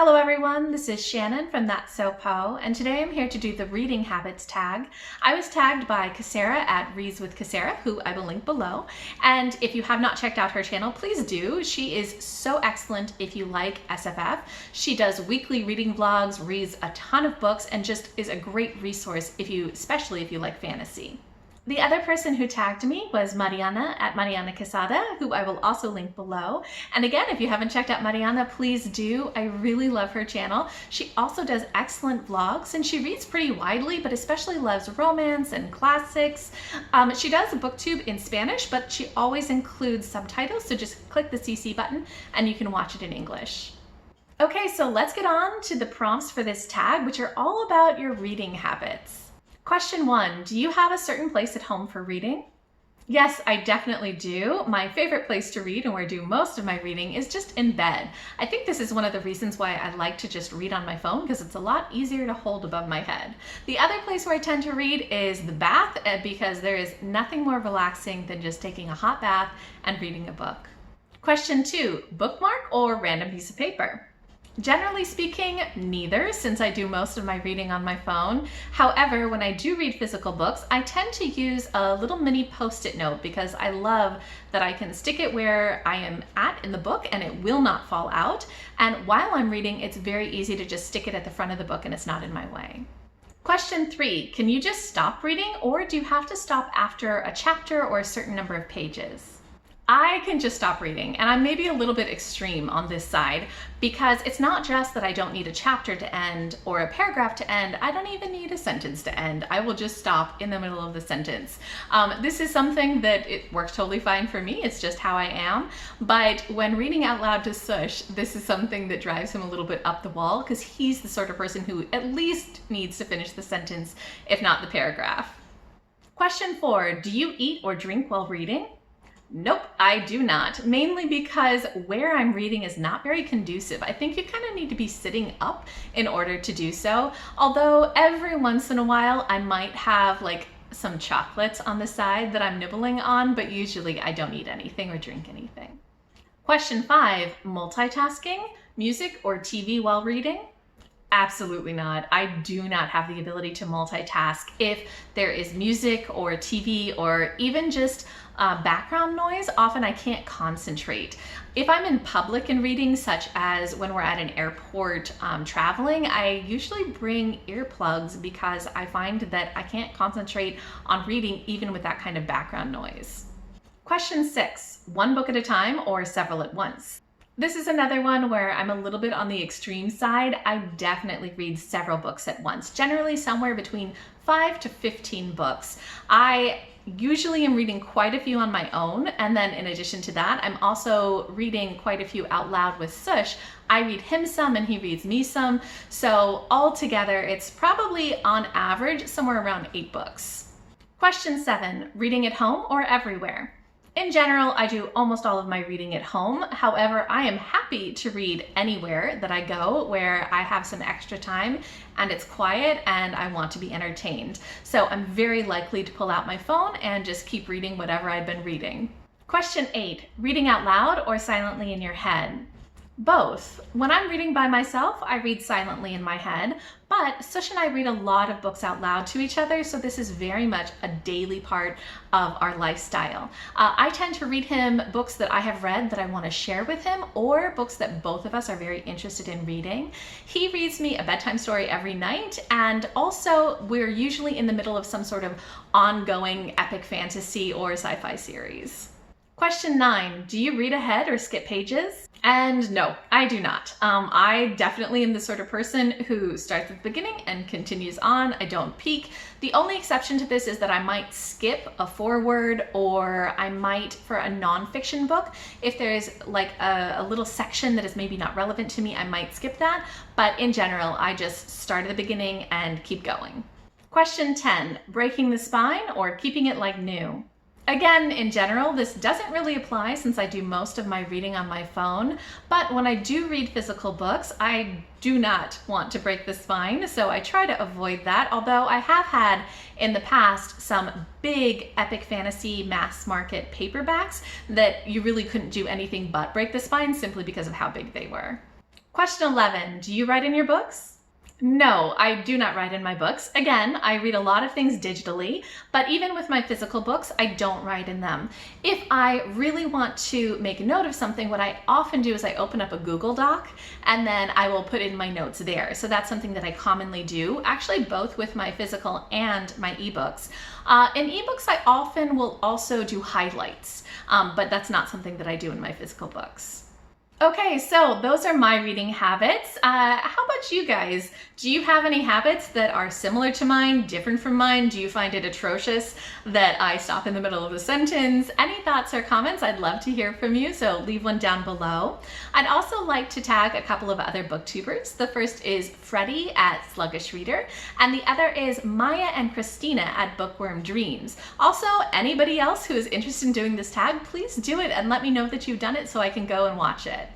Hello everyone, this is Shannon from That's So Po, and today I'm here to do the reading habits tag. I was tagged by Kesara at Reads with Kesara, who I will link below, and if you have not checked out her channel, please do. She is so excellent if you like SFF. She does weekly reading vlogs, reads a ton of books, and just is a great resource especially if you like fantasy. The other person who tagged me was Mariana at Mariana Quesada, who I will also link below. And again, if you haven't checked out Mariana, please do. I really love her channel. She also does excellent vlogs and she reads pretty widely, but especially loves romance and classics. She does a booktube in Spanish, but she always includes subtitles. So just click the CC button and you can watch it in English. Okay, so let's get on to the prompts for this tag, which are all about your reading habits. Question 1, do you have a certain place at home for reading? Yes, I definitely do. My favorite place to read and where I do most of my reading is just in bed. I think this is one of the reasons why I like to just read on my phone because it's a lot easier to hold above my head. The other place where I tend to read is the bath because there is nothing more relaxing than just taking a hot bath and reading a book. Question 2, bookmark or random piece of paper? Generally speaking, neither, since I do most of my reading on my phone. However, when I do read physical books, I tend to use a little mini post-it note because I love that I can stick it where I am at in the book and it will not fall out. And while I'm reading, it's very easy to just stick it at the front of the book and it's not in my way. Question 3, can you just stop reading or do you have to stop after a chapter or a certain number of pages? I can just stop reading, and I'm maybe a little bit extreme on this side because it's not just that I don't need a chapter to end or a paragraph to end, I don't even need a sentence to end. I will just stop in the middle of the sentence. This is something that it works totally fine for me, it's just how I am, but when reading out loud to Sush, this is something that drives him a little bit up the wall because he's the sort of person who at least needs to finish the sentence, if not the paragraph. Question 4, do you eat or drink while reading? Nope, I do not, mainly because where I'm reading is not very conducive. I think you kind of need to be sitting up in order to do so, although every once in a while I might have like some chocolates on the side that I'm nibbling on, but usually I don't eat anything or drink anything. Question 5, multitasking, music or TV while reading? Absolutely not. I do not have the ability to multitask. If there is music or TV or even just background noise, often I can't concentrate. If I'm in public and reading, such as when we're at an airport traveling, I usually bring earplugs because I find that I can't concentrate on reading even with that kind of background noise. Question 6, one book at a time or several at once? This is another one where I'm a little bit on the extreme side. I definitely read several books at once, generally somewhere between 5 to 15 books. I usually am reading quite a few on my own, and then in addition to that, I'm also reading quite a few out loud with Sush. I read him some and he reads me some, so altogether it's probably on average somewhere around 8 books. Question 7, reading at home or everywhere? In general, I do almost all of my reading at home. However, I am happy to read anywhere that I go where I have some extra time and it's quiet and I want to be entertained. So I'm very likely to pull out my phone and just keep reading whatever I've been reading. Question 8, reading out loud or silently in your head? Both. When I'm reading by myself, I read silently in my head, but Sush and I read a lot of books out loud to each other, so this is very much a daily part of our lifestyle. I tend to read him books that I have read that I want to share with him, or books that both of us are very interested in reading. He reads me a bedtime story every night, and also we're usually in the middle of some sort of ongoing epic fantasy or sci-fi series. Question 9, do you read ahead or skip pages? And no, I do not. I definitely am the sort of person who starts at the beginning and continues on. I don't peek. The only exception to this is that I might skip a foreword, or I might, for a nonfiction book, if there's like a little section that is maybe not relevant to me, I might skip that. But in general, I just start at the beginning and keep going. Question 10, breaking the spine or keeping it like new? Again, in general, this doesn't really apply since I do most of my reading on my phone, but when I do read physical books, I do not want to break the spine, so I try to avoid that, although I have had in the past some big epic fantasy mass market paperbacks that you really couldn't do anything but break the spine simply because of how big they were. Question 11, do you write in your books? No, I do not write in my books. Again, I read a lot of things digitally, but even with my physical books, I don't write in them. If I really want to make a note of something, what I often do is I open up a Google Doc and then I will put in my notes there. So that's something that I commonly do, actually both with my physical and my ebooks. In ebooks, I often will also do highlights, but that's not something that I do in my physical books. Okay, so those are my reading habits. How about you guys? Do you have any habits that are similar to mine, different from mine? Do you find it atrocious that I stop in the middle of a sentence? Any thoughts or comments? I'd love to hear from you, so leave one down below. I'd also like to tag a couple of other booktubers. The first is Freddie at Sluggish Reader, and the other is Maja and Kristina at Bookworm Dreams. Also, anybody else who is interested in doing this tag, please do it and let me know that you've done it so I can go and watch it.